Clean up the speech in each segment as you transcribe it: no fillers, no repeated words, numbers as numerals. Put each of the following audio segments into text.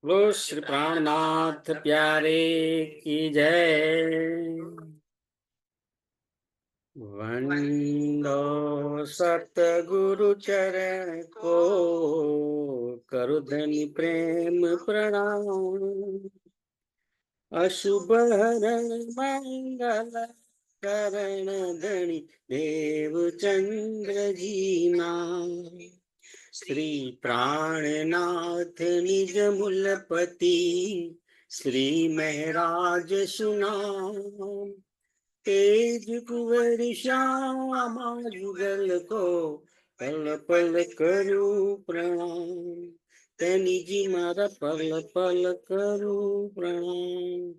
बोलो श्री प्राणनाथ प्यारे की जय। वंदो सतगुरु चरण को, करु धनि प्रेम प्रणाम। अशुभ हरण मंगल करण धनि देव चंद्र जी नाम। श्री प्राणनाथ निज मूलपति, श्री महराज सुनाम। तेज कुंवर श्यामा जुगल को, पल पल करू प्रणाम। तेनिजी मारा पल पल करू प्रणाम।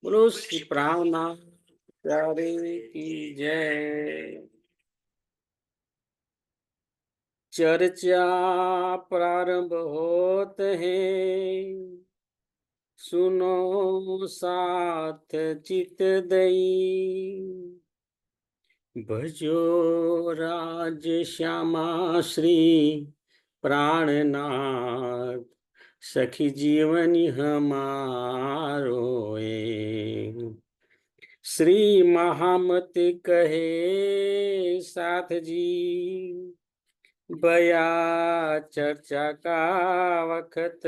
बोलो श्री प्राणनाथ प्यारे की जय। चर्चा प्रारंभ होत है, सुनो साथ चित दई। भजो राज श्यामा श्री प्राणनाथ, सखी जीवनी हमारो ए। श्री महामति कहे साथ जी, बया चर्चा का वक्त,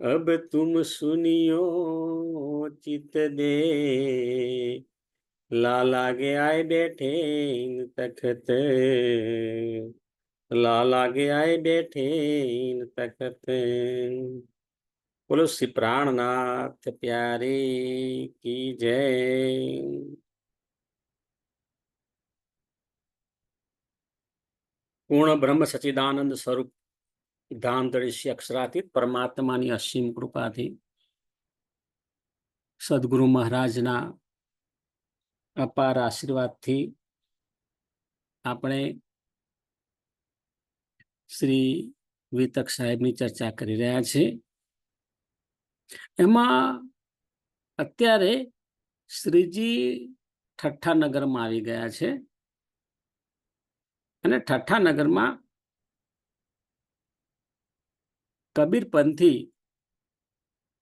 अब तुम सुनियो चित दे। लाला के आए बैठे तखत, लाला के आए बैठे तखत। बोलो श्री प्राणनाथ प्यारे की जय। પૂર્ણ બ્રહ્મ સચિદાનંદ સ્વરૂપ ધામ દૃશ્ય અક્ષરાતીત પરમાત્માની અસીમ કૃપાથી, સદગુરુ મહારાજના અપાર આશીર્વાદથી આપણે શ્રી વિતક સાહેબની ચર્ચા કરી રહ્યા છીએ. એમાં અત્યારે શ્રીજી ઠઠ્ઠા નગરમાં આવી ગયા છે અને ઠઠ્ઠા નગરમાં કબીરપંથી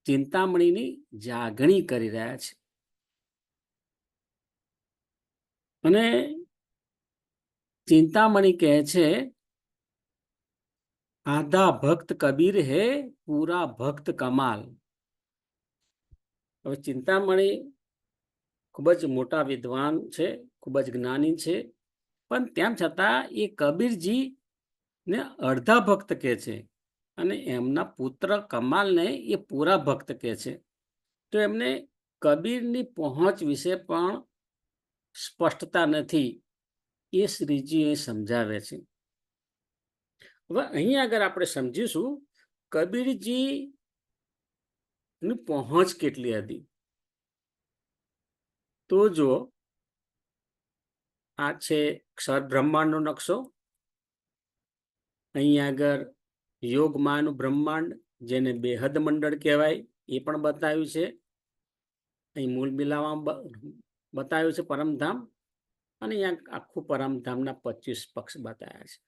ચિંતામણીની જાગણી કરી રહ્યા છે. અને ચિંતામણી કહે છે, આધા ભક્ત કબીર હે, પૂરા ભક્ત કમાલ. હવે ચિંતામણી ખૂબ જ મોટા વિદ્વાન છે, ખૂબ જ જ્ઞાની છે, પણ તેમ છતાં એ કબીરજી ને અડધા ભક્ત કહે છે અને એમના પુત્ર કમાલને એ પૂરા ભક્ત કહે છે. તો એમને કબીરની પહોંચ વિશે પણ સ્પષ્ટતા નથી, એ શ્રીજી એ સમજાવે છે. હવે અહીં આગળ આપણે સમજીશું કબીરજી ની પહોંચ કેટલી હતી. તો જો આ છે ક્ષર બ્રહ્માંડનો નકશો. અહીં આગળ યોગમાનું બ્રહ્માંડ, જેને બેહદ મંડળ કહેવાય, એ પણ બતાવ્યું છે. અહીં મૂળ મિલાવા બતાવ્યું છે પરમધામ, અને અહીંયા આખું પરમધામના 25 પક્ષ બતાવ્યા છે.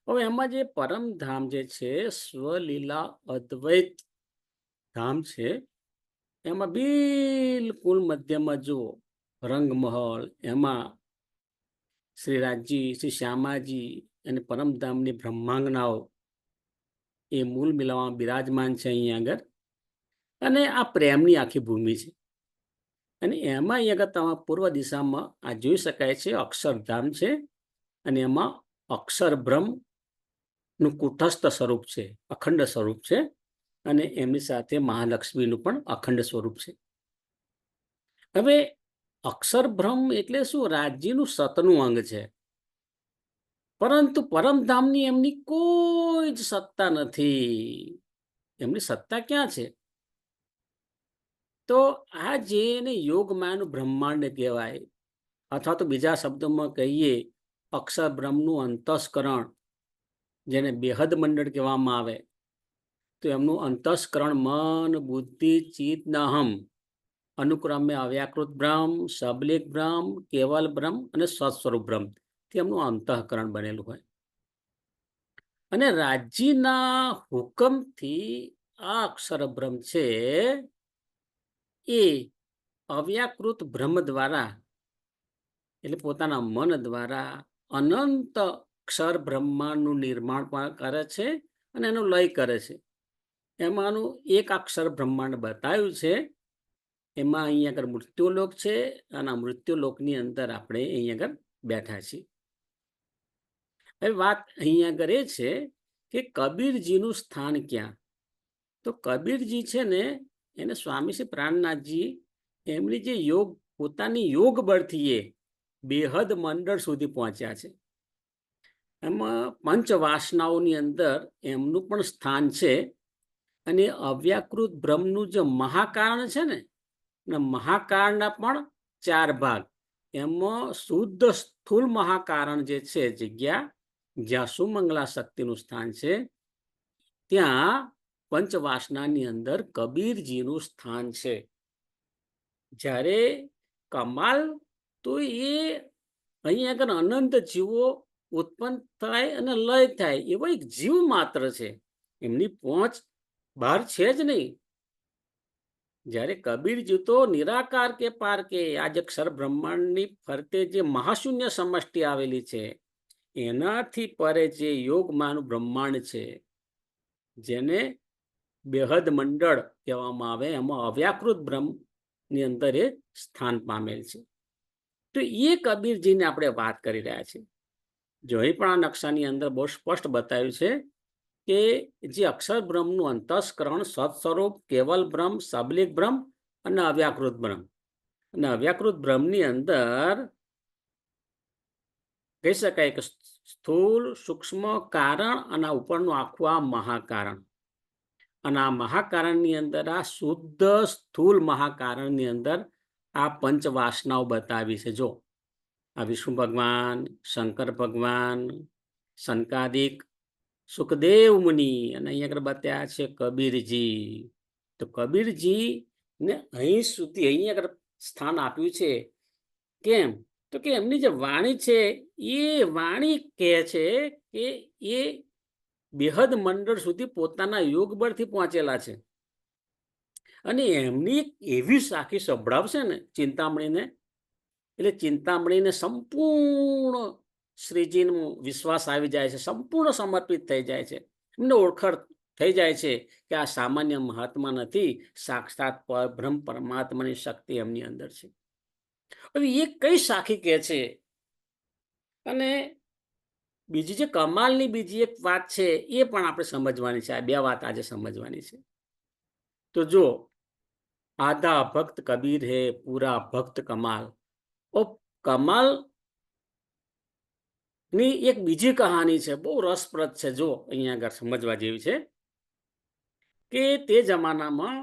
હવે એમાં જે પરમધામ જે છે, સ્વલીલા અદ્વૈત ધામ છે, એમાં બિલકુલ મધ્યમાં જુઓ રંગમહલ, એમાં શ્રી રાજજી, શ્રી શ્યામાજી અને પરમધામની બ્રહ્માંગનાઓ એ મૂળ મિલાવામાં બિરાજમાન છે અહીં આગળ. અને આ પ્રેમની આખી ભૂમિ છે. અને એમાં અહીં આગળ તમારા પૂર્વ દિશામાં આ જોઈ શકાય છે અક્ષરધામ છે, અને એમાં અક્ષર બ્રહ્મનું કુટસ્થ સ્વરૂપ છે, અખંડ સ્વરૂપ છે, અને એમની સાથે મહાલક્ષ્મીનું પણ અખંડ સ્વરૂપ છે. હવે અક્ષર બ્રહ્મ એટલે શું? રાજ્યનું સતનું અંગ છે, પરંતુ પરમધામની એમની કોઈ જ સત્તા નથી. એમની સત્તા ક્યાં છે? તો આ જેને યોગમાનું બ્રહ્માંડ કહેવાય, અથવા તો બીજા શબ્દોમાં કહીએ અક્ષર બ્રહ્મનું અંતસ્કરણ, જેને બેહદ મંડળ કહેવામાં આવે, તો એમનું અંતસ્કરણ મન, બુદ્ધિ, ચિત્ત ને અહમ અનુક્રમે અવ્યાકૃત બ્રહ્મ, સબલિક બ્રહ્મ, કેવલ બ્રહ્મ અને સત્સ્વરૂપ બ્રહ્મ, તે એમનું અંતઃકરણ બનેલું હોય. અને રાજીના હુકમથી આ અક્ષર બ્રહ્મ છે એ અવ્યાકૃત બ્રહ્મ દ્વારા, એટલે પોતાના મન દ્વારા અનંત અક્ષર બ્રહ્માંડનું નિર્માણ પણ કરે છે અને એનો લય કરે છે. એમાંનું એક અક્ષર બ્રહ્માંડ બતાવ્યું છે. એમાં અહીંયા આગળ મૃત્યુલોક છે અને આ મૃત્યુલોકની અંદર આપણે અહીંયા આગળ બેઠા છીએ. હવે વાત અહીંયા આગળ એ છે કે કબીરજીનું સ્થાન ક્યાં? તો કબીરજી છે ને, એને સ્વામી શ્રી પ્રાણનાથજી એમની જે યોગ, પોતાની યોગ બળથી એ બેહદ મંડળ સુધી પહોંચ્યા છે. એમાં પંચ વાસનાઓની અંદર એમનું પણ સ્થાન છે. અને અવ્યાકૃત બ્રહ્મનું જે મહાકારણ છે ને, મહાકાળના પણ 4 ભાગ. એમાં શુદ્ધ સ્થૂલ મહાકારણ જે છે જગ્યા, જ્યાં સુમંગલા શક્તિનું સ્થાન છે, ત્યાં પંચવાસનાની અંદર કબીરજીનું સ્થાન છે. જ્યારે કમાલ તો એ અહીંયા આગળ અનંત જીવો ઉત્પન્ન થાય અને લય થાય એવો એક જીવ માત્ર છે. એમની પહોંચ બહાર છે જ નહીં. જ્યારે કબીરજી તો નિરાકાર કે પાર કે આજ અક્ષર બ્રહ્માંડની ફરતે જે મહાશૂન્ય સમષ્ટિ આવેલી છે, એનાથી પરે જે યોગમાનું બ્રહ્માંડ છે, જેને બેહદ મંડળ કહેવામાં આવે, એમાં અવ્યાકૃત બ્રહ્મની અંદર એ સ્થાન પામેલ છે. તો એ કબીરજીને આપણે વાત કરી રહ્યા છીએ. જો અહીં પણ આ નકશાની અંદર બહુ સ્પષ્ટ બતાવ્યું છે કે જે અક્ષર બ્રહ્મનું અંતસ્કરણ, સત્સ્વરૂપ, કેવલ બ્રહ્મ, સબલિક બ્રહ્મ અને અવ્યાકૃત બ્રહ્મ. અને અવ્યાકૃત બ્રહ્મની અંદર કહી શકાય કે સ્થૂળ, સૂક્ષ્મ કારણ અને ઉપરનું આખું આ મહાકારણ. અને આ મહાકારણની અંદર, આ શુદ્ધ સ્થૂળ મહાકારણની અંદર આ પંચવાસનાઓ બતાવી છે. જો આ વિષ્ણુ ભગવાન, શંકર ભગવાન, શંકાદિક, સુખદેવ મુનિ, અને અહીંયા આગળ બતાવ્યા છે કબીરજી. તો કબીરજી ને અહીં સુધી અહીંયા આગળ સ્થાન આપ્યું છે. કેમ? તો કે એમની જે વાણી છે એ વાણી કહે છે કે એ બેહદ મંડળ સુધી પોતાના યોગ બળથી પહોંચેલા છે. અને એમની એવી સાખી સંભળાવશે ને ચિંતામણીને, એટલે ચિંતામણીને સંપૂર્ણ શ્રીજીનો વિશ્વાસ આવી જાય છે, સંપૂર્ણ સમર્પિત થઈ જાય છે. એમને ઓળખાણ થઈ જાય છે કે આ સામાન્ય મહાત્મા નથી, સાક્ષાત બ્રહ્મ પરમાત્માની શક્તિ એમની અંદર છે. હવે એ કઈ સાખી કહે છે? અને બીજી જે કમાલની બીજી એક વાત છે એ પણ આપણે સમજવાની છે. આ 2 વાત આજે સમજવાની છે. તો જો આધા ભક્ત કબીર હે, પૂરા ભક્ત કમાલ. ઓ કમાલ ની એક બીજી કહાની છે, બહુ રસપ્રદ છે. જો અહીંયા આગળ સમજવા જેવી છે કે તે જમાનામાં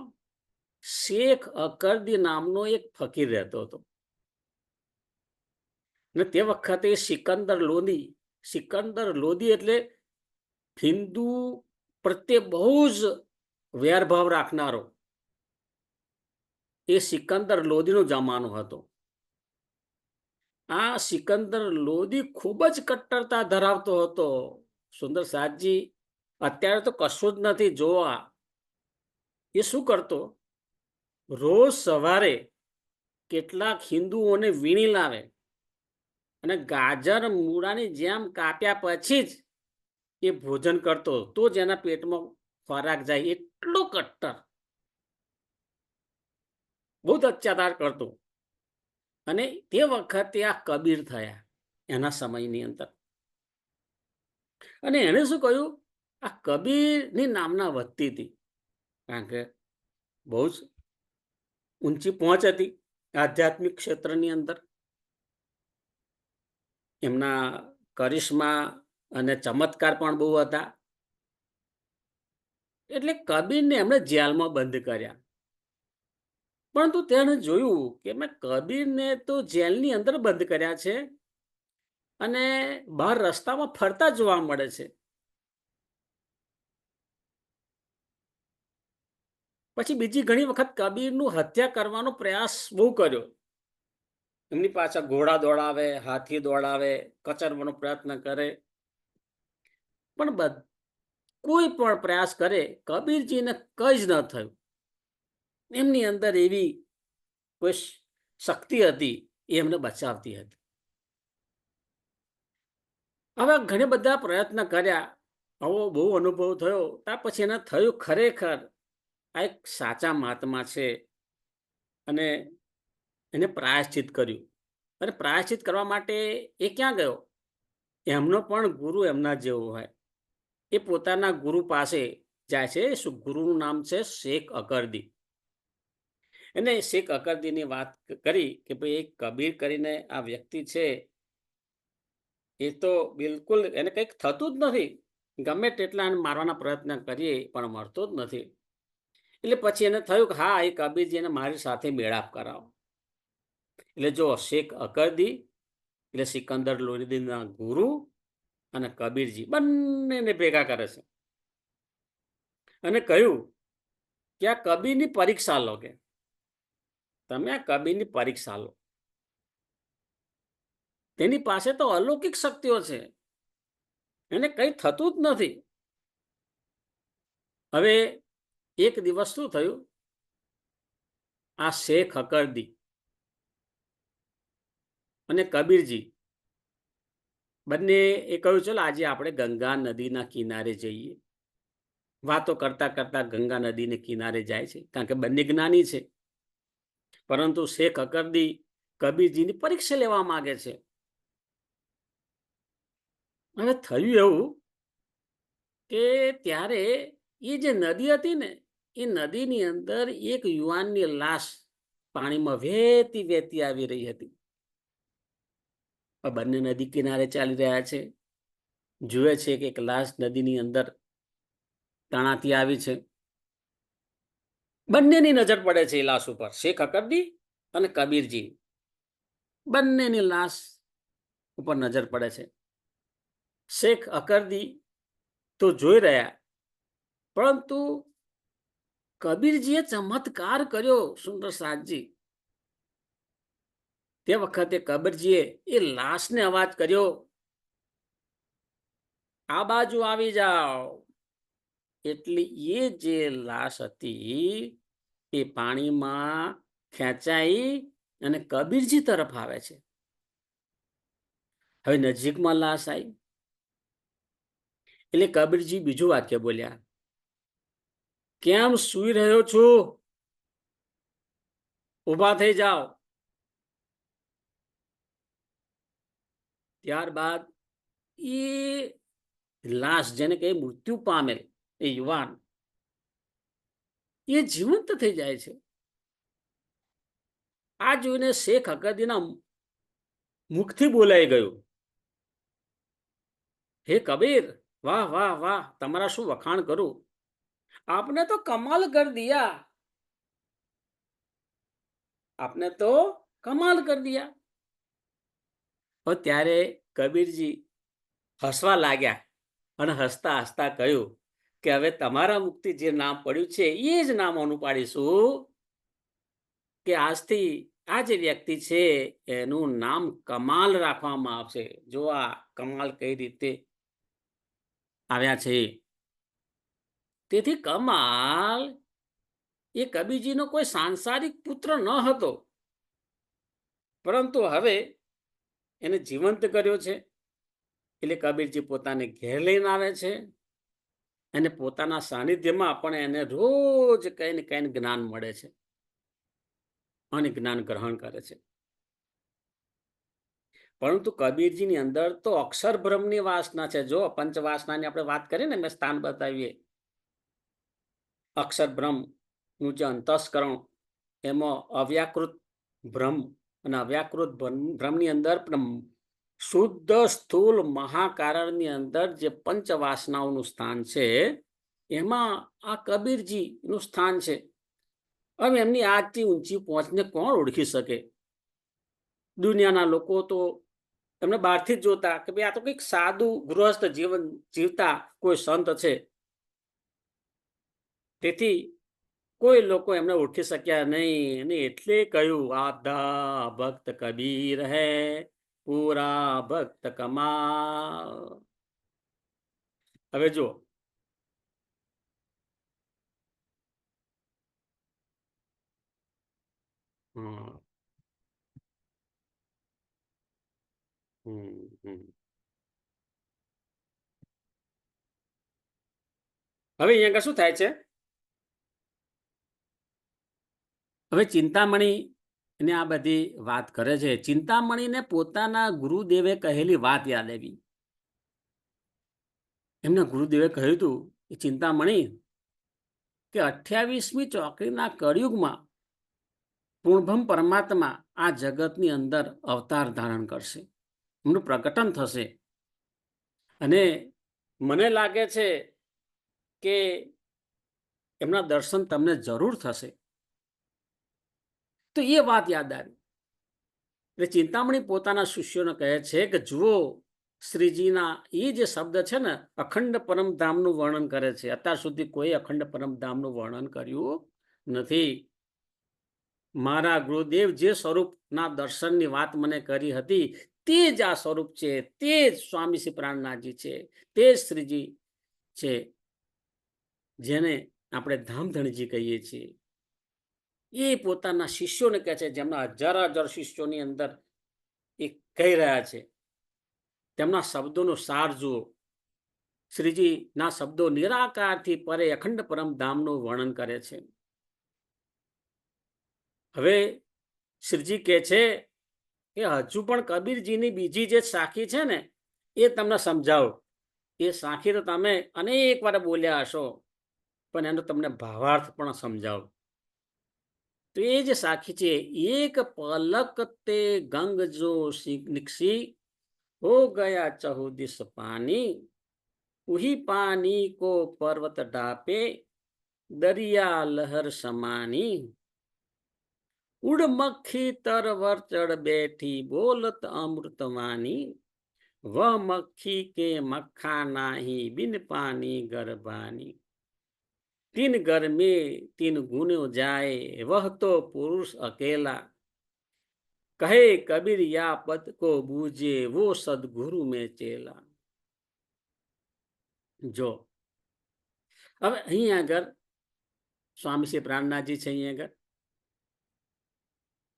શેખ અકરદી નામનો એક ફકીર રહેતો હતો. અને તે વખતે સિકંદર લોદી એટલે હિન્દુ પ્રત્યે બહુ જ વેરભાવ રાખનારો એ સિકંદર લોદીનો જમાનો હતો. આ સિકંદર લોદી ખૂબ જ કટ્ટરતા ધરાવતો હતો. સુંદર સાતજી, અત્યારે તો કશું જ નથી જોવા. એ શું કરતો? રોજ સવારે કેટલાક હિન્દુઓને વીણી લાવે અને ગાજર મૂળાની જેમ કાપ્યા પછી જ એ ભોજન કરતો, તો જ એના પેટમાં ખોરાક જાય. એટલો કટ્ટર, બહુ જ અત્યાચાર કરતો. અને તે વખતે આ કબીર થયા એના સમયની અંદર. અને એણે શું કહ્યું? આ કબીરની નામના વધતી હતી, કારણ કે બહુ જ ઊંચી પહોંચ હતી આધ્યાત્મિક ક્ષેત્રની અંદર. એમના કરિશ્મા અને ચમત્કાર પણ બહુ હતા. એટલે કબીરને એમણે જેલમાં બંધ કર્યા. પરંતુ તેણે જોયું કે મેં કબીરને તો જેલની અંદર બંધ કર્યા છે અને બહાર રસ્તામાં ફરતા જોવા મળે છે. પછી બીજી ઘણી વખત કબીરનું હત્યા કરવાનો પ્રયાસ બહુ કર્યો. એમની પાછળ ઘોડા દોડાવે, હાથી દોડાવે, કચરવાનો પ્રયત્ન કરે, પણ કોઈ પણ પ્રયાસ કરે કબીરજીને કંઈ જ ન થયું. એમની અંદર એવી કોઈ શક્તિ હતી, એ એમને બચાવતી હતી. હવે ઘણા બધા પ્રયત્ન કર્યા, આવો બહુ અનુભવ થયો. ત્યાર પછી એને થયું ખરેખર આ એક સાચા મહાત્મા છે, અને એને પ્રાયશ્ચિત કર્યું. અને પ્રાયશ્ચિત કરવા માટે એ ક્યાં ગયો? એમનો પણ ગુરુ એમના જેવો હોય. એ પોતાના ગુરુ પાસે જાય છે. ગુરુનું નામ છે શેખ અકરદી. એને શેખ અકરદીની વાત કરી કે ભાઈ એક કબીર કરીને આ વ્યક્તિ છે, એ તો બિલકુલ એને કંઈક થતું જ નથી. ગમે તેટલા એને મારવાના પ્રયત્ન કરીએ પણ મળતો જ નથી. એટલે પછી એને થયું કે હા, એ કબીરજી એને મારી સાથે મેળાપ કરાવો. એટલે જો શેખ અકરદી એટલે સિકંદર લોધીના ગુરુ અને કબીરજી બંનેને ભેગા કરે છે, અને કહ્યું કે આ કબીરની પરીક્ષા લો, કે તમે આ કબીરની પરીક્ષા લો. તેની પાસે તો અલૌકિક શક્તિઓ છે, એને કંઈ થતું જ નથી. હવે એક દિવસ શું થયું? આ શેખ અકરદી અને કબીરજી બંને એ કહ્યું, ચલો આજે આપણે ગંગા નદીના કિનારે જઈએ. વાતો કરતા કરતા ગંગા નદીને કિનારે જાય છે, કારણ કે બંને જ્ઞાની છે. પરંતુ શેખ અકરદી કબીરજીની પરીક્ષા લેવા માંગે છે. હવે થયું એવું કે ત્યારે એ જે નદી હતી ને, એ નદીની અંદર એક યુવાનની લાશ પાણીમાં વહેતી વહેતી આવી રહી હતી. બંને નદી કિનારે ચાલી રહ્યા છે, જુએ છે કે એક લાશ નદીની અંદર તણાતી આવી છે. બંનેની નજર પડે છે એ લાશ ઉપર, શેખ અકરદી અને કબીરજી બંનેની લાશ ઉપર નજર પડે છે. શેખ અકરદી તો જોઈ રહ્યા, પરંતુ કબીરજીએ ચમત્કાર કર્યો સુંદર સાજી. તે વખતે કબીરજીએ એ લાશને અવાજ કર્યો, આ બાજુ આવી જાઓ. એટલે એ જે લાશ હતી એ પાણીમાં ખેંચાઈ અને કબીરજી તરફ આવે છે. હવે નજીકમાં લાશ આવી એટલે કબીરજી બીજું વાક્ય બોલ્યા, કેમ સૂઈ રહ્યો છો? ઊભા થઈ જાઓ. ત્યારબાદ એ લાશ, જેને કે મૃત્યુ પામેલ એ યુવાન, એ જીવંત થઈ જાય છે. આ જોઈને શેખ અકરદીના મુખથી બોલાઈ ગયું, હે કબીર, વાહ વાહ વાહ, તમારા શું વખાણ કરું, આપને તો કમાલ કર દિયા, આપને તો કમાલ કર દિયા. ત્યારે કબીરજી હસવા લાગ્યા અને હસતા હસતા કહ્યું કે હવે તમારા મુખથી જે નામ પડ્યું છે એ જ નામ અનુપાડીશું, કે આજથી આ જે વ્યક્તિ છે એનું નામ કમાલ રાખવામાં આવશે. જો આ કમાલ કઈ રીતે આવ્યા છે. તેથી કમાલ એ કબીરજીનો કોઈ સાંસારિક પુત્ર ન હતો, પરંતુ હવે એને જીવંત કર્યો છે. એટલે કબીરજી પોતાને ઘેર લઈને આવે છે, અને પોતાના સાનિધ્યમાં પણ એને રોજ કઈ ને કઈ જ્ઞાન મળે છે અને જ્ઞાન ગ્રહણ કરે છે. પરંતુ કબીરજીની અંદર તો અક્ષર બ્રહ્મની વાસના છે. જો પંચવાસનાની આપણે વાત કરીએ ને, મેં સ્થાન બતાવીએ, અક્ષર બ્રહ્મ નું જે અંતસ્કરણ, એમાં અવ્યાકૃત બ્રહ્મ, અને અવ્યાકૃત બ્રહ્મની અંદર પણ શુદ્ધ સ્થૂલ મહાકારણની અંદર જે પંચવાસનાઓનું સ્થાન છે, એમાં આ કબીરજી નું સ્થાન છે. હવે એમની આજથી ઊંચી પહોંચને કોણ ઓળખી શકે? દુનિયાના લોકો તો એમને બહારથી જ જોતા કે ભાઈ આ તો કંઈક સાદું ગૃહસ્થ જીવન જીવતા કોઈ સંત છે. તેથી કોઈ લોકો એમને ઓળખી શક્યા નહીં, અને એટલે કહ્યું, આધા ભક્ત કબીર હે, પૂરા ભક્ત કમાલ. હવે જો હમ હમ હમ. હવે અહીંયા આગળ શું થાય છે, હવે ચિંતામણી ને આ બધી વાત કરે છે. ચિંતામણીને પોતાના ગુરુદેવે કહેલી વાત યાદ આવી. એમના ગુરુદેવે કહ્યું હતું કે ચિંતામણી, કે 28મી ચોકડીના કળિયુગમાં પૂર્ણબ્રહ્મ પરમાત્મા આ જગતની અંદર અવતાર ધારણ કરશે, એમનું પ્રકટન થશે. અને મને લાગે છે કે એમના દર્શન તમને જરૂર થશે. તો એ વાત યાદ આવી. એટલે ચિંતામણી પોતાના શિષ્યોને કહે છે કે જુઓ, શ્રીજીના એ જે શબ્દ છે ને, અખંડ પરમધામનું વર્ણન કરે છે. અત્યાર સુધી કોઈ અખંડ પરમધામનું વર્ણન કર્યું નથી. મારા ગુરુદેવ જે સ્વરૂપના દર્શનની વાત મને કરી હતી, તે જ આ સ્વરૂપ છે, તે જ સ્વામી શ્રી પ્રાણનાથજી છે, તે જ શ્રીજી છે, જેને આપણે ધામધણીજી કહીએ છીએ. એ પોતાના શિષ્યોને કહે છે, જેમના હજાર હજાર શિષ્યોની અંદર એ કહી રહ્યા છે. તેમના શબ્દોનો સાર જુઓ. શ્રીજીના શબ્દો નિરાકારથી પરે અખંડ પરમધામનું વર્ણન કરે છે. હવે શ્રીજી કહે છે કે હજુ પણ કબીરજીની બીજી જે સાખી છે ને, એ તમને સમજાવો. એ સાખી તો તમે અનેક વાર બોલ્યા હશો, પણ એનો તમને ભાવાર્થ પણ સમજાવો. તો એ જે સાખી છે, એક પલક તે ગંગ જો નિક્ષી હો ગયા ચહુદિસ પાની, ઉહી પાनी को पर्वत ढापे दरिया लहर समानी, उड़ मक्खी तरवर चढ़ बैठी बोलत अमृतवानी, वह मक्खी के मक्खा नाही बिन पानी गरबानी, तीन घर में तीन गुण जाए वह तो पुरुष अकेला, कहे कबीर या पद को बूझे वो सदगुरु में चेला. જો હવે અહીં આગળ સ્વામી શ્રી પ્રાણનાથજી છે,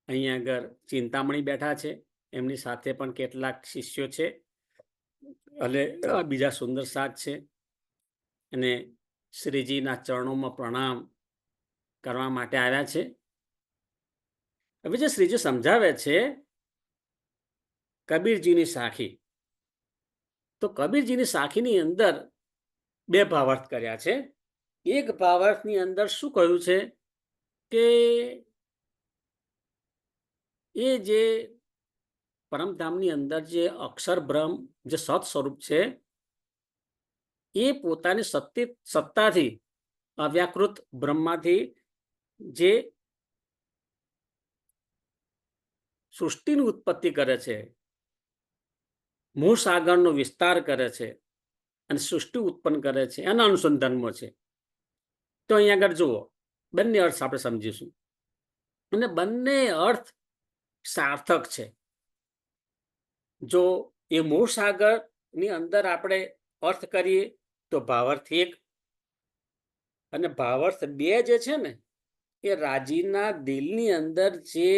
અહીંયા આગળ ચિંતામણી બેઠા છે, એમની સાથે પણ કેટલાક શિષ્યો છે, અને બીજા સુંદર સાથ છે, અને શ્રીજીના ચરણોમાં પ્રણામ કરવા માટે આવ્યા છે. હવે જે શ્રીજી સમજાવે છે કબીરજીની સાખી, તો કબીરજીની સાખીની અંદર બે ભાવાર્થ કર્યા છે. એક ભાવાર્થની અંદર શું કહ્યું છે કે એ જે પરમધામની અંદર જે અક્ષર બ્રહ્મ, જે સત સ્વરૂપ છે, એ પોતાની સત્તાથી અવ્યાકૃત બ્રહ્માથી જે સૃષ્ટિની ઉત્પત્તિ કરે છે, મોહસાગરનો વિસ્તાર કરે છે અને સૃષ્ટિ ઉત્પન્ન કરે છે, એના અનુસંધાનમાં છે. તો અહીંયા આગળ જુઓ, બંને અર્થ આપણે સમજીશું, અને બંને અર્થ સાર્થક છે. જો એ મોહસાગરની અંદર આપણે અર્થ કરીએ તો ભાવાર્થ એક, અને ભાવાર્થ બે જે છે ને, એ રાજીના દિલની અંદર જે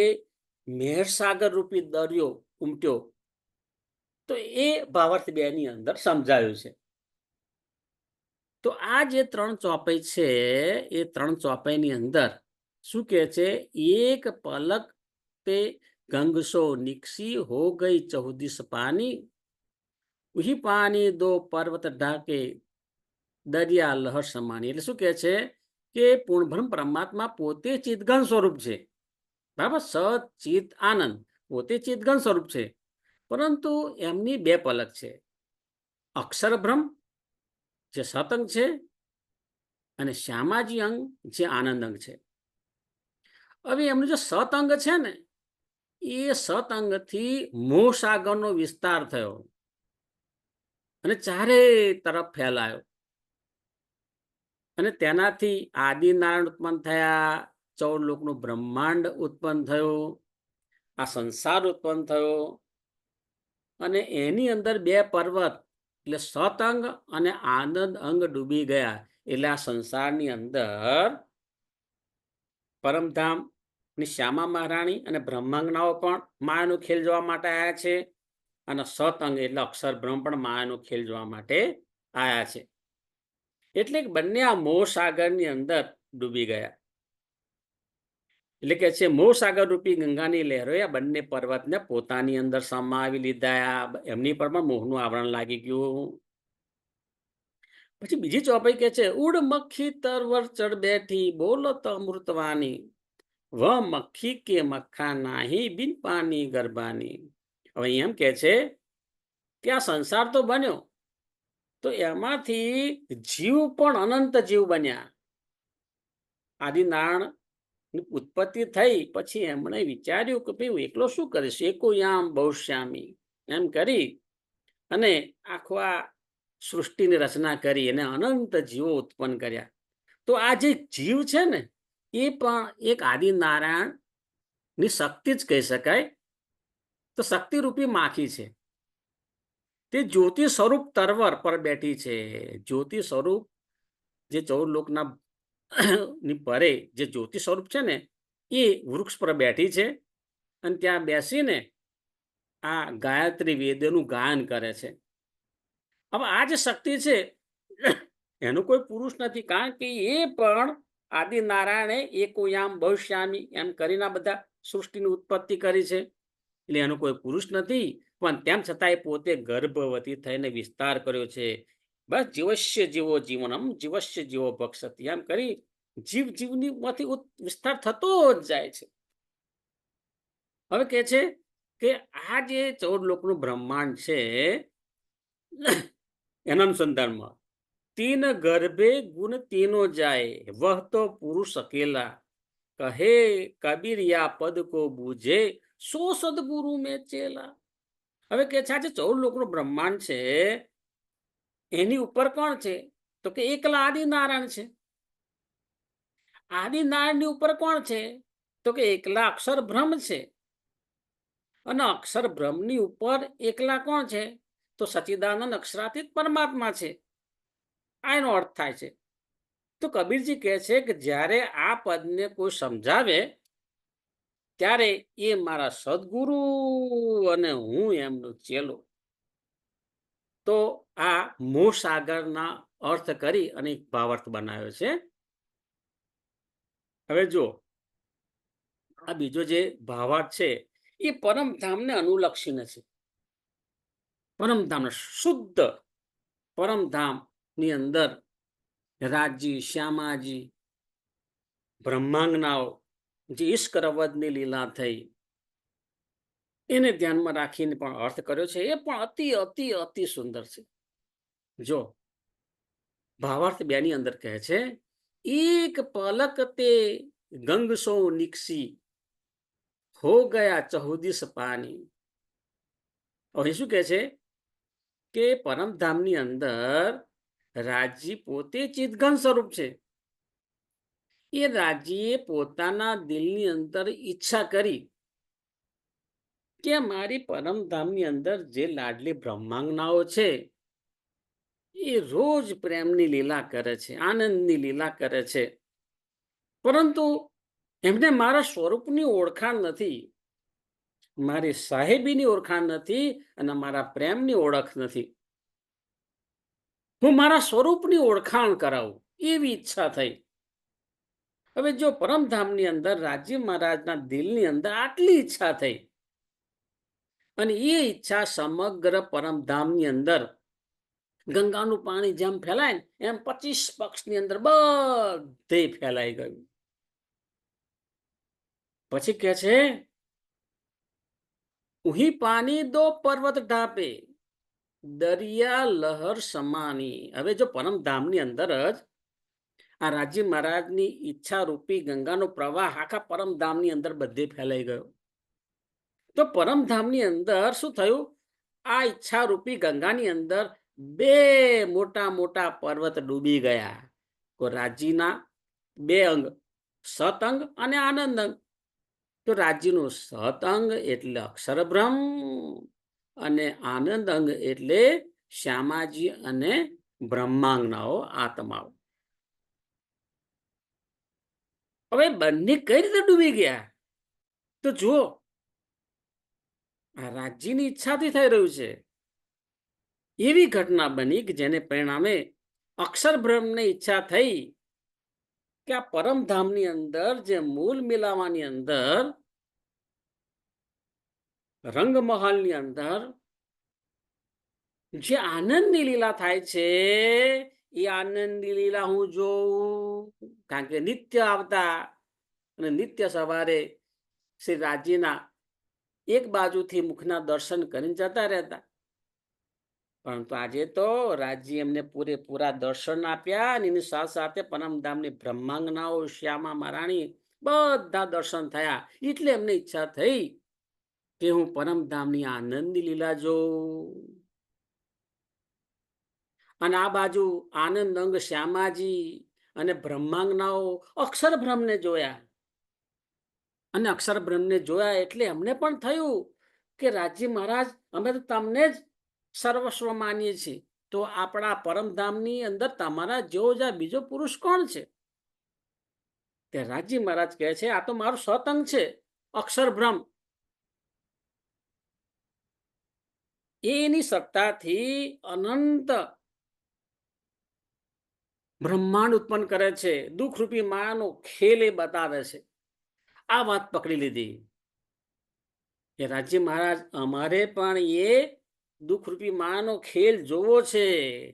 મેહરસાગર રૂપી દરિયો ઉમટ્યો, તો એ ભાવાર્થ બે ની અંદર સમજાયું છે. તો આ જે ત્રણ ચોપાઈ છે, એ ત્રણ ચોપાઈની અંદર શું કહે છે, એક પલક તે ગંગસો નિક્ષી હો ગઈ ચૌદિસ પાની, ઉહી પાની દો પર્વત ઢાકે દરિયા લહર સમાની. એટલે શું કહે છે કે પૂર્ણબ્રહ્મ પરમાત્મા પોતે ચિદઘન સ્વરૂપ છે, બરાબર, સત ચિત આનંદ, પોતે ચિદઘન સ્વરૂપ છે, પરંતુ એમની બે પલક છે, અક્ષર બ્રહ્મ જે સતંગ છે, અને શ્યામાજી અંગ જે આનંદ અંગ છે. હવે એમનું જે સતઅંગ છે ને, એ સતઅંગથી મોહસાગરનો વિસ્તાર થયો અને ચારે તરફ ફેલાયો, અને તેનાથી આદિનારાયણ ઉત્પન્ન થયા, 14 લોકનું બ્રહ્માંડ ઉત્પન્ન થયું, આ સંસાર ઉત્પન્ન થયો, અને એની અંદર બે પર્વત એટલે સતઅંગ અને આનંદ અંગ ડૂબી ગયા. એટલે આ સંસારની અંદર પરમધામ ની શ્યામા મહારાણી અને બ્રહ્માંગનાઓ પણ માયાનો ખેલ જોવા માટે આવ્યા છે, અને સતંગ એટલે અક્ષર બ્રહ્મ પણ માયાનો ખેલ જોવા માટે આવ્યા છે. એટલે બંને આ મોહ સાગરની અંદર ડૂબી ગયા. એટલે કે છે મોહ સાગર રૂપી ગંગાની લહેરોએ આ બંને પર્વતને પોતાની અંદર સમાવી લીધા. એમની પર પણ મોહનું આવરણ લાગી ગયું. પછી બીજી ચોપાઈ કે છે, ઉડ મક્ખી તરવર ચડ બેઠી, બોલત અમૃતવાણી, વ મક્ખી કે મક્ખા નાહી, બિન પાની ગરબાની. હવે એમ કે છે કે આ સંસાર તો બન્યો, તો એમાંથી જીવ પણ અનંત જીવ બન્યા. આદિનારાયણ ઉત્પત્તિ થઈ પછી એમણે વિચાર્યું કે ભાઈ હું એકલો શું કરીશ, એકો યામ બહુશ્યામી એમ કરી અને આખો આ સૃષ્ટિની રચના કરી અને અનંત જીવો ઉત્પન્ન કર્યા. તો આ જે જીવ છે ને એ પણ એક આદિનારાયણની શક્તિ જ કહી શકાય. તો શક્તિરૂપી માખી છે. તે જ્યોતિ સ્વરૂપ તરવર પર બેઠી છે. જ્યોતિ સ્વરૂપ જે 14 લોકના ની પરે જે જ્યોતિ સ્વરૂપ છે ને એ વૃક્ષ પર બેઠી છે, અને ત્યાં બેસીને આ ગાયત્રી વેદનું ગાયન કરે છે. હવે આ જે શક્તિ છે એનો કોઈ પુરુષ નથી, કારણ કે એ પણ આદિનારાયણે એકોયામ ભવિષ્યામી એમ કરીને બધા સૃષ્ટિની ઉત્પત્તિ કરી છે. એટલે એનો કોઈ પુરુષ નથી, પણ તેમ છતાં એ પોતે ગર્ભવતી થઈને વિસ્તાર કર્યો છે. બસ જીવશ્ય જીવો જીવનમ, જીવશ્ય જીવો ભક્ષતી એમ કરી જીવ જીવની માંથી વિસ્તાર થતો જ જાય છે. હવે કે છે કે આ જે 14 લોકનું બ્રહ્માંડ છે એના અનુસંધાનમાં તીન ગર્ભે ગુણ તીનો જાય, વહ તો પુરુષ અકેલા, કહે કબીર યા પદ કો બૂझे, સો સદગુરુ મેં ચેલા. હવે કે છે આ જે 14 લોકનું બ્રહ્માંડ છે એની ઉપર કોણ છે, તો કે એકલા આદિનારાયણ છે. આદિનારાયણની ઉપર કોણ છે, તો કે એકલા અક્ષર બ્રહ્મ છે. અને અક્ષર બ્રહ્મની ઉપર એકલા કોણ છે, તો સચ્ચિદાનંદ અક્ષરાતીત પરમાત્મા છે. આ એનો અર્થ થાય છે. તો કબીરજી કહે છે કે જ્યારે આ પદને કોઈ સમજાવે ત્યારે એ મારા સદગુરુ અને હું એમનો ચેલો. તો આ મોહ સાગરના અર્થ કરી અને એક ભાવાર્થ બનાવ્યો છે. હવે જો આ બીજો જે ભાવાર્થ છે એ પરમધામને અનુલક્ષીને છે. પરમધામ શુદ્ધ પરમધામની અંદર રાજજી, શ્યામાજી, બ્રહ્માંગનાઓ જે ઈશ્ક રવદની લીલા થઈ એને ધ્યાનમાં રાખીને પણ અર્થ કર્યો છે. એ પણ અતિ અતિ અતિ સુંદર છે. જો ભાવાર્થ 2 ની અંદર કહે છે, એક પલક તે ગંગ સો નિકસી, હો ગયા 14 પાની. હવે શું કહે છે કે પરમધામની અંદર રાજી પોતે ચિદઘન સ્વરૂપ છે. એ રાજીએ પોતાના દિલની અંદર ઈચ્છા કરી કે મારી પરમધામની અંદર જે લાડલી બ્રહ્માંગનાઓ છે એ રોજ પ્રેમની લીલા કરે છે, આનંદની લીલા કરે છે, પરંતુ એમને મારા સ્વરૂપની ઓળખાણ નથી, મારી સાહેબીની ઓળખાણ નથી, અને મારા પ્રેમની ઓળખ નથી. હું મારા સ્વરૂપની ઓળખાણ કરાવું એવી ઈચ્છા થઈ. હવે જો પરમધામની અંદર રાજી મહારાજના દિલની અંદર આટલી ઈચ્છા થઈ અને એ ઈચ્છા સમગ્ર પરમધામની અંદર ગંગાનું પાણી જેમ ફેલાય ને એમ 25 પક્ષની અંદર બધે ફેલાઈ ગયું. પછી કે છે, ઉહી પાણી દો પર્વત ઢાપે, દરિયા લહર સમાની. હવે જો પરમધામની અંદર જ આ રાજી મહારાજની ઈચ્છા રૂપી ગંગાનો પ્રવાહ આખા પરમધામની અંદર બધે ફેલાઈ ગયો, તો પરમધામની અંદર શું થયું, આ ઈચ્છા રૂપી ગંગાની અંદર 2 મોટા મોટા પર્વત ડૂબી ગયા. તો રાજીના 2 અંગ, સતઅંગ અને આનંદ અંગ. તો રાજીનું સતઅંગ એટલે અક્ષર બ્રહ્મ અને આનંદ અંગ એટલે શ્યામાજી અને બ્રહ્માંગનાઓ આત્માઓ. હવે બંને કઈ રીતે ડૂબી ગયા, તો જુઓ, આ રાજ્યની ઈચ્છાથી થઈ રહ્યું છે. એવી ઘટના બની કે જેને પરિણામે અક્ષર બ્રહ્મની ઈચ્છા થઈ કે આ પરમધામની અંદર જે મૂલ મિલાવાની અંદર રંગમહાલની અંદર જે આનંદની લીલા થાય છે એ આનંદની લીલા હું જોઉં. કારણ કે નિત્ય આવતા અને નિત્ય સવારે શ્રી રાજીના એક બાજુથી મુખના દર્શન કરીને જતા રહેતા. પરંતુ આજે તો રાજી એમને પૂરેપૂરા દર્શન આપ્યા અને એની સાથે સાથે પરમધામની બ્રહ્માંગનાઓ, શ્યામા મહારાણી બધા દર્શન થયા. એટલે એમને ઈચ્છા થઈ કે હું પરમધામની આનંદની લીલા જોઉં. અને આ બાજુ આનંદ અંગ શ્યામાજી અને બ્રહ્માંગનાઓ અક્ષર બ્રહ્મને જોયા. અને અક્ષર બ્રહ્મને જોયા એટલે એમને પણ થયું કે રાજી મહારાજ, અમે તો તમને જ સર્વસ્વ માનીએ છીએ. તો આપણા પરમધામની અંદર તમારા જેવો જ બીજો પુરુષ કોણ છે? તે રાજી મહારાજ કહે છે, આ તો મારું સતંગ છે, અક્ષર બ્રહ્મ. એની સત્તાથી અનંત બ્રહ્માંડ ઉત્પન્ન કરે છે. દુઃખરૂપી માયાનો ખેલ એ બતાવે છે. આ વાત પકડી લીધી કે રાજ્ય મહારાજ, અમારે પણ એ દુઃખરૂપી માયાનો ખેલ જોવો છે.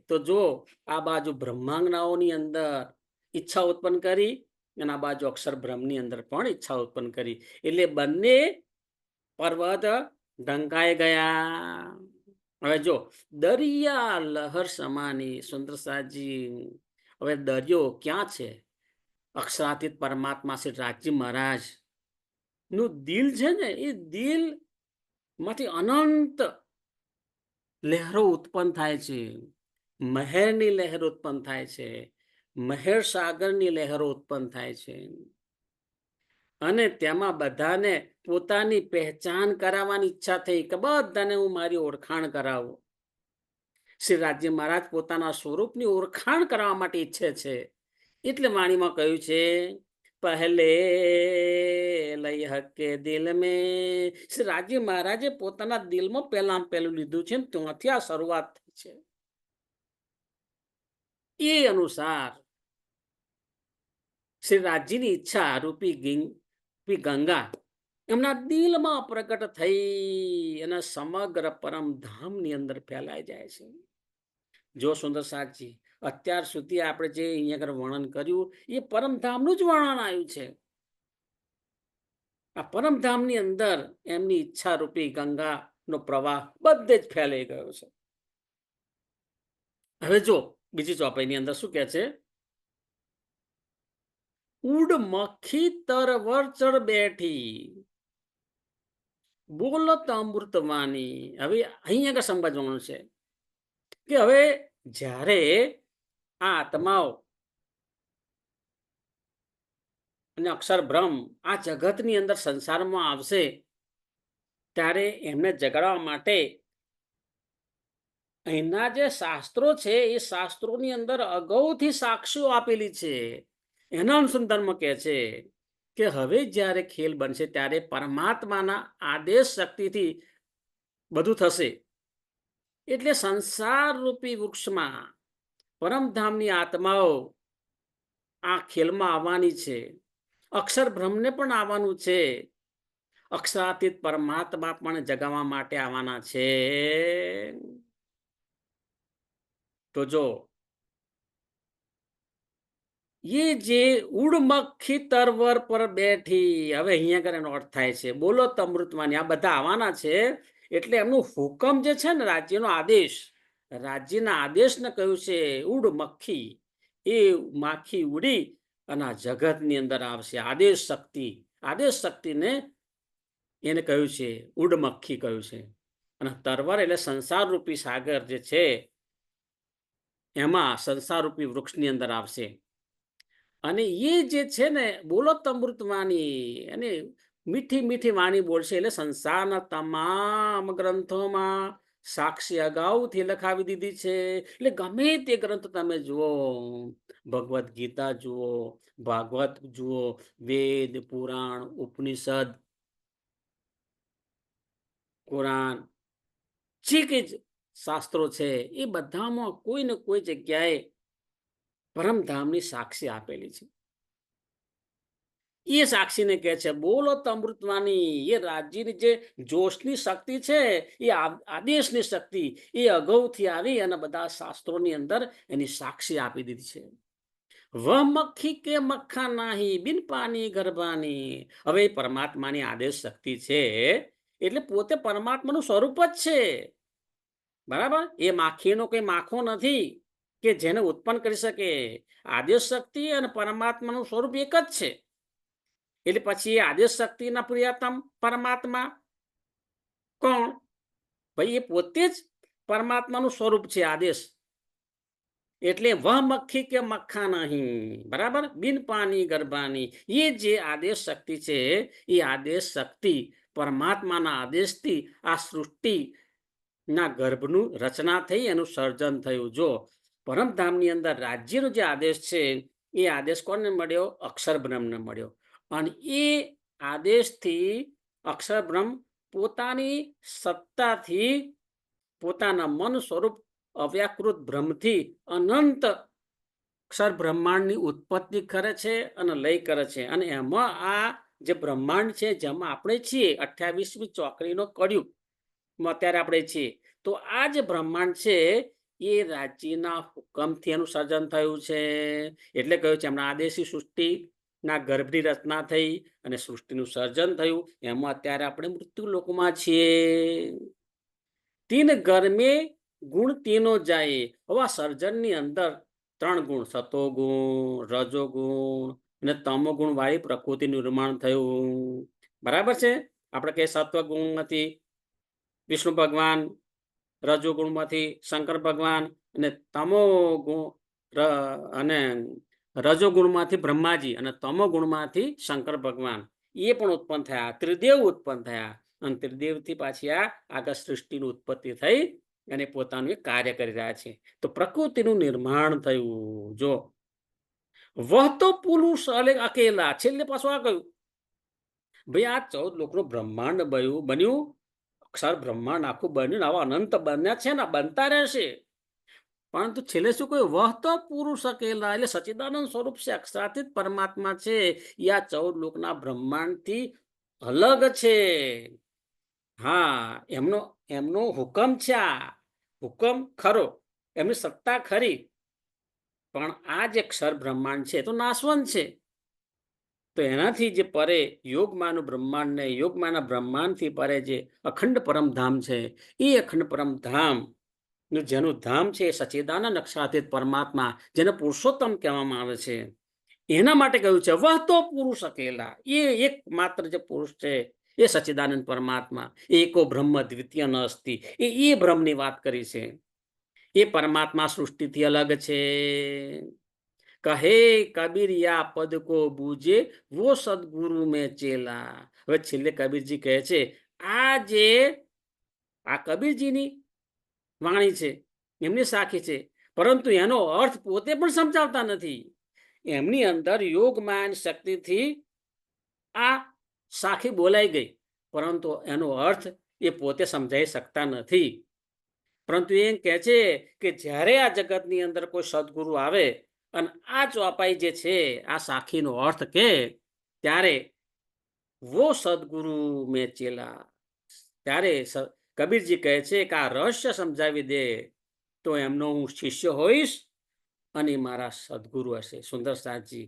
તો જો આ બાજુ બ્રહ્માંગનાઓની અંદર ઈચ્છા ઉત્પન્ન કરી અને આ બાજુ અક્ષર બ્રહ્મની અંદર પણ ઈચ્છા ઉત્પન્ન કરી. એટલે બંને પર્વત ઢંકાઈ ગયા. હવે જો દરિયા લહર સમાની, સુંદર સાજી, હવે દરિયો ક્યાં છે? અક્ષરાતીત પરમાત્મા શ્રી રાજજી મહારાજ નું દિલ છે ને, એ દિલ માંથી અનંત લહેરો ઉત્પન્ન થાય છે. મહેરની લહેર ઉત્પન્ન થાય છે. મહેર સાગરની લહેરો ઉત્પન્ન થાય છે. અને તેમાં બધાને પોતાની પહેચાન કરાવવાની ઈચ્છા થઈ કે બધાને હું મારી ઓળખાણ કરાવું. શ્રી રાજ્ય મહારાજ પોતાના સ્વરૂપની ઓળખાણ કરવા માટે ઈચ્છે છે. એટલે વાણીમાં કહ્યું છે, પહેલે લઈ હકે દિલ મેં. શ્રી રાજ્ય મહારાજે પોતાના દિલમાં પહેલું લીધું છે, ત્યાંથી આ શરૂઆત થઈ છે. એ અનુસાર શ્રી રાજ્યની ઈચ્છા રૂપી ગંગા એમના દિલમાં પ્રગટ થઈ અને સમગ્ર પરમધામની અંદર ફેલાઈ જાય છે. જો સુંદર સાચી, અત્યાર સુધી આપણે જે અહીંયા આગળ વર્ણન કર્યું એ પરમધામનું જ વર્ણન આવ્યું છે. આ પરમધામની અંદર એમની ઈચ્છા રૂપી ગંગાનો પ્રવાહ બધે જ ફેલાઈ ગયો છે. હવે જો બીજી ચોપાઈની અંદર શું કહે છે? ઉડ મખી તરવર ચડ બેઠી, બોલત અમૃતવાણી. હવે અહીંયા આગળ સમજવાનું છે કે હવે જ્યારે આ આત્માઓ અને અક્ષર બ્રહ્મ આ જગતની અંદર સંસારમાં આવશે ત્યારે એમને જગાડવા માટે અહીંના જે શાસ્ત્રો છે એ શાસ્ત્રોની અંદર અગાઉથી સાક્ષીઓ આપેલી છે. એના અનુસંધાનમાં કહે છે કે હવે જ્યારે ખેલ બનશે ત્યારે પરમાત્માના આદેશ શક્તિથી બધું થશે. એટલે સંસાર રૂપી વૃક્ષમાં પરમધામની આત્માઓ આ ખેલમાં આવવાની છે. અક્ષર બ્રહ્મને પણ આવવાનું છે. અક્ષરાતીત પરમાત્મા પણ જગાવવા માટે આવવાના છે. તો જો એ જે ઉડમખી તરવર પર બેઠી, હવે અહીંયા આગળ એનો અર્થ થાય છે બોલો તમૃતવાની. આ બધા આવવાના છે એટલે એમનું હુકમ જે છે ને, રાજ્યનો આદેશ, રાજ્યના આદેશને કહ્યું છે ઉડ મખી. એ માખી ઉડી અને આ જગતની અંદર આવશે. આદેશ શક્તિને એને કહ્યું છે ઉડમખી કહ્યું છે. અને તરવર એટલે સંસાર રૂપી સાગર જે છે એમાં સંસાર રૂપી વૃક્ષની અંદર આવશે. અને એ જે છે ને બોલત અમૃતવાણી, અને મીઠી મીઠી વાણી બોલશે. એટલે સંસારના તમામ ગ્રંથોમાં સાક્ષી અગાઉથી લખાવી દીધી છે. એટલે ગમે તે ગ્રંથ તમે જુઓ, ભગવદ્ ગીતા જુઓ, ભાગવત જુઓ, વેદ, પુરાણ, ઉપનિષદ, કુરાન, જે કંઈ શાસ્ત્રો છે એ બધામાં કોઈ ને કોઈ જગ્યાએ પરમધામની સાક્ષી આપેલી છે. એ સાક્ષીને કહે છે બોલો તમૃતવાની. એ રાજ્યની જે જોશની શક્તિ છે, એ આદેશની શક્તિ, એ અગાઉથી આવી અને બધા શાસ્ત્રોની અંદર એની સાક્ષી આપી દીધી છે. વહ મક્ખી કે મક્ખા નાહી બિન પાની ગર્ભાની. હવે એ પરમાત્માની આદેશ શક્તિ છે એટલે પોતે પરમાત્માનું સ્વરૂપ જ છે. બરાબર? એ માખીનો કોઈ માખો નથી કે જેને ઉત્પન્ન કરી શકે. આદેશ શક્તિ અને પરમાત્માનું સ્વરૂપ એક જ છે. એટલે પછી એ આદેશ શક્તિના પ્રિયતમ પરમાત્મા કોણ? ભાઈ એ પોતે જ પરમાત્માનું સ્વરૂપ છે આદેશ. એટલે વહ મક્ખી કે મક્ખા નહીં. બરાબર? બિન પાની ગર્ભાની. એ જે આદેશ શક્તિ છે એ આદેશ શક્તિ પરમાત્માના આદેશથી આ સૃષ્ટિ ના ગર્ભનું રચના થઈ, એનું સર્જન થયું. જો પરમધામની અંદર રાજ્યનો જે આદેશ છે એ આદેશ કોને મળ્યો? અક્ષર બ્રહ્મને મળ્યો. અને એ આદેશથી અક્ષર બ્રહ્મ પોતાની સત્તાથી પોતાના મન સ્વરૂપ અવ્યાકૃત બ્રહ્મથી અનંત અક્ષર બ્રહ્માંડની ઉત્પત્તિ કરે છે અને લય કરે છે. અને એમાં આ જે બ્રહ્માંડ છે જેમાં આપણે છીએ 28મી ચોકડીનો કળિયુગ અત્યારે આપણે છીએ, તો આ જે બ્રહ્માંડ છે એ રાજ્યના હુકમથી એનું સર્જન થયું છે. એટલે કહ્યું છે હમણાં આદેશી સૃષ્ટિના ગર્ભની રચના થઈ અને સૃષ્ટિનું સર્જન થયું. એમાં અત્યારે આપણે મૃત્યુ લોકમાં છીએ. તીન ગર્મે ગુણ તીનો જાય. હવે સર્જનની અંદર 3 ગુણ, સતોગુણ, રજોગુણ અને તમોગુણ વાળી પ્રકૃતિનું નિર્માણ થયું. બરાબર છે? આપણે કહીએ સત્વગુણમાંથી વિષ્ણુ ભગવાન, રજોગુણમાંથી શંકર ભગવાન અને તમો ગુણ અને રજોગુણમાંથી બ્રહ્માજી અને તમો ગુણમાંથી શંકર ભગવાન એ પણ ઉત્પન્ન થયા. ત્રિદેવ ઉત્પન્ન થયા અને ત્રિદેવથી પાછી આ આગળ સૃષ્ટિની ઉત્પત્તિ થઈ અને પોતાનું એક કાર્ય કરી રહ્યા છે. તો પ્રકૃતિનું નિર્માણ થયું. જો વહ તો પુરુષ અકેલા. છેલ્લે પાછું આ કહ્યું ભાઈ આ 14 લોકનું બ્રહ્માંડ બન્યું, અક્ષર બ્રહ્માંડ આખું બન્યું, આવા અનંત બન્યા છે ને બનતા રહેશે. પરંતુ છેલ્લે શું કહ્યું? વહ તો પુરુષ અકેલા. એટલે સચ્ચિદાનંદ સ્વરૂપ છે, અક્ષરાતીત પરમાત્મા છે. એ આ 14 લોકના બ્રહ્માંડથી અલગ છે. હા, એમનો હુકમ છે. આ હુકમ ખરો, એમની સત્તા ખરી, પણ આ જે અક્ષર બ્રહ્માંડ છે તો નાશવંત છે. તો એનાથી જે પરે યોગમાનું બ્રહ્માંડ ને યોગમાના બ્રહ્માંડથી પરે જે અખંડ પરમધામ છે, એ અખંડ પરમધામ જેનું ધામ છે એ સચ્ચિદાનંદ અક્ષરાતીત પરમાત્મા, જેને પુરુષોત્તમ કહેવામાં આવે છે, એના માટે કહ્યું છે વહ તો પુરુષ અકેલા. એ એક માત્ર જે પુરુષ છે એ સચ્ચિદાનંદ પરમાત્મા, એકો બ્રહ્મ દ્વિતીય ન અસ્તિ. એ બ્રહ્મની વાત કરી છે. એ પરમાત્મા સૃષ્ટિથી અલગ છે. કહે કબીર યા પદ કો બૂજે વો સદગુરુ મેં ચેલા. હવે છેલ્લે કબીરજી કહે છે આ કબીરજીની વાણી છે, એમની સાખી છે, પરંતુ એનો અર્થ પોતે પણ સમજાવતા નથી. એમની અંદર યોગમાન શક્તિથી આ સાખી બોલાઈ ગઈ, પરંતુ એનો અર્થ એ પોતે સમજાવી શકતા નથી. પરંતુ એમ કહે છે કે જ્યારે આ જગતની અંદર કોઈ સદગુરુ આવે અને આ ચોપાઈ જે છે આ સાખીનો અર્થ કે ત્યારે વો સદગુરુ મેં ચેલા, ત્યારે કબીરજી કહે છે કે આ રહસ્ય સમજાવી દે તો એમનો હું શિષ્ય હોઈશ અને મારા સદગુરુ હશે. સુંદર સાજી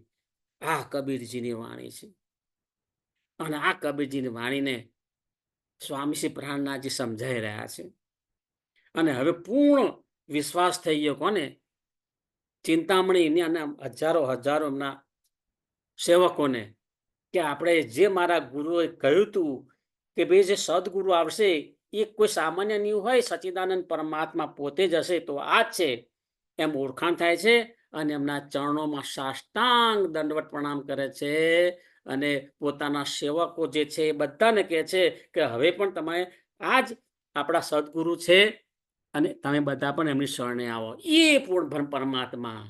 આ કબીરજીની વાણી છે. અને આ કબીરજીની વાણીને સ્વામી શ્રી પ્રાણનાથજી સમજાઈ રહ્યા છે. અને હવે પૂર્ણ વિશ્વાસ થઈ ગયો કોને? ચિંતામણી અને હજારો એમના સેવકોને, કે આપણે જે મારા ગુરુએ કહ્યું હતું કે ભાઈ જે સદગુરુ આવશે એ કોઈ સામાન્ય નહીં હોય, સચ્ચિદાનંદ પરમાત્મા પોતે જ હશે, તો આ જ છે એમ ઓળખાણ થાય છે. અને એમના ચરણોમાં સાષ્ટાંગ દંડવત પ્રણામ કરે છે અને પોતાના સેવકો જે છે એ બધાને કહે છે કે હવે પણ તમે આ જ આપણા સદગુરુ છે અને તમે બધા પણ એમની શરણે આવો. એ પૂર્ણ પરમાત્મા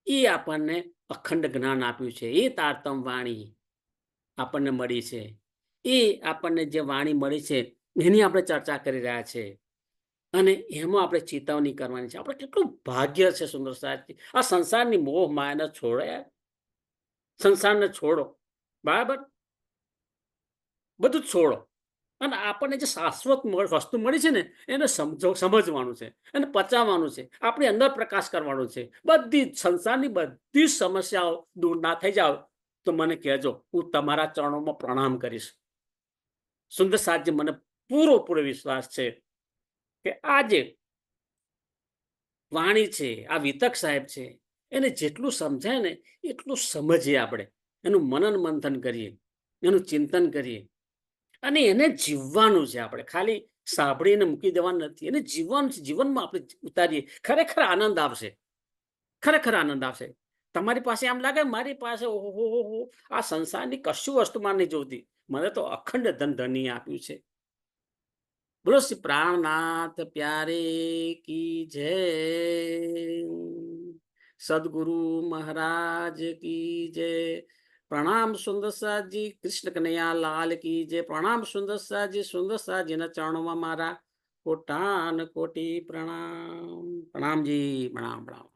એ આપણને અખંડ જ્ઞાન આપ્યું છે. એ તારતમ વાણી આપણને મળી છે. એ આપણને જે વાણી મળી છે એની આપણે ચર્ચા કરી રહ્યા છે. અને એમાં આપણે ચેતવણી કરવાની છે. આપણે કેટલું ભાગ્ય છે સુંદર સાહેબજી. આ સંસારની મોહ માયાને છોડો યાર. સંસારને છોડો. બરાબર? બધું જ છોડો. અને આપણને જે શાશ્વત વસ્તુ મળી છે ને, એને સમજવાનું છે, એને પચાવવાનું છે, આપણી અંદર પ્રકાશ કરવાનો છે. બધી જ સંસારની બધી જ સમસ્યાઓ દૂર ના થઈ જાવ તો મને કહેજો. હું તમારા ચરણોમાં પ્રણામ કરીશ. સુંદર સાહેબજી, મને પૂરો વિશ્વાસ છે કે આજે વાણી છે, આ વિતક સાહેબ છે, એને જેટલું સમજાય ને એટલું સમજીએ આપણે. એનું મનન મંથન કરીએ, એનું ચિંતન કરીએ અને એને જીવવાનું છે આપણે. ખાલી સાંભળીને મૂકી દેવાનું નથી. એને જીવવાનું છે. જીવનમાં આપણે ઉતારીએ. ખરેખર આનંદ આવશે. ખરેખર આનંદ આવશે. તમારી પાસે આમ લાગે મારી પાસે ઓહોહોહો! આ સંસારની કશું વસ્તુ મારે નહીં જોઈતી. મને તો અખંડ ધન ધની આપ્યું છે. બોલો શ્રી પ્રાણનાથ પ્યારે કી જય. સદગુરુ મહારાજ કી જય. પ્રણામ સુંદર સાજી. કૃષ્ણ કનૈયા લાલ કી જય. પ્રણામ સુંદર સાજી. સુંદર સાજીના ચરણોમાં મારા કોટાન કોટી પ્રણામ. પ્રણામજી. પ્રણામ પ્રણામ.